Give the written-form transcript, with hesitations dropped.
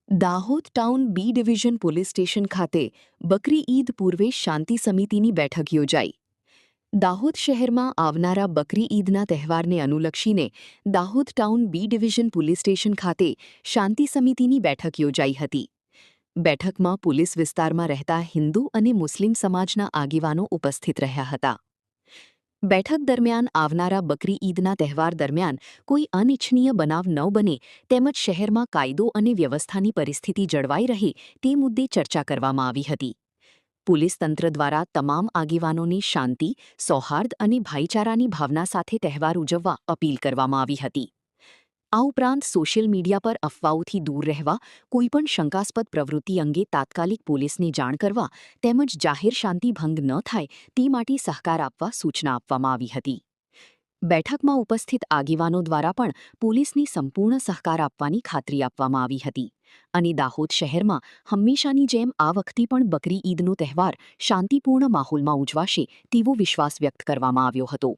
Dahod town B division police station ખાતે બકરી ઈદ પૂર્વે શાંતિ સમિતિની બેઠક યોજાઈ. દાહોદ શહેરમાં આવનારા બકરી ઈદના તહેવારને અનુલક્ષીને Dahod town B division police station ખાતે શાંતિ સમિતિની બેઠક યોજાઈ હતી. બેઠકમાં પોલીસ વિસ્તારમાં રહેતા હિન્દુ અને મુસ્લિમ સમાજના આગેવાનો ઉપસ્થિત રહ્યા હતા. બેઠક દરમિયાન આવનારા બકરી ઈદના તહેવાર દરમિયાન કોઈ અનિચ્છનીય બનાવ ન બને તેમજ શહેરમાં કાયદો અને વ્યવસ્થાની પરિસ્થિતિ જળવાઈ રહે તે મુદ્દે ચર્ચા કરવામાં આવી હતી. પોલીસ તંત્ર દ્વારા તમામ આગેવાનોને શાંતિ, સૌહાર્દ અને ભાઈચારાની ભાવના સાથે તહેવાર ઉજવવા અપીલ કરવામાં આવી હતી. આ ઉપરાંત સોશિયલ મીડિયા પર અફવાઓથી દૂર રહેવા, કોઈપણ શંકાસ્પદ પ્રવૃત્તિ અંગે તાત્કાલિક પોલીસને જાણ કરવા તેમજ જાહેર શાંતિ ભંગ ન થાય તે માટે સહકાર આપવા સૂચના આપવામાં આવી હતી. બેઠકમાં ઉપસ્થિત આગેવાનો દ્વારા પણ પોલીસને સંપૂર્ણ સહકાર આપવાની ખાતરી આપવામાં આવી હતી અને દાહોદ શહેરમાં હંમેશાની જેમ આ વખતે પણ બકરી ઈદનો તહેવાર શાંતિપૂર્ણ માહોલમાં ઉજવાશે તેવો વિશ્વાસ વ્યક્ત કરવામાં આવ્યો હતો.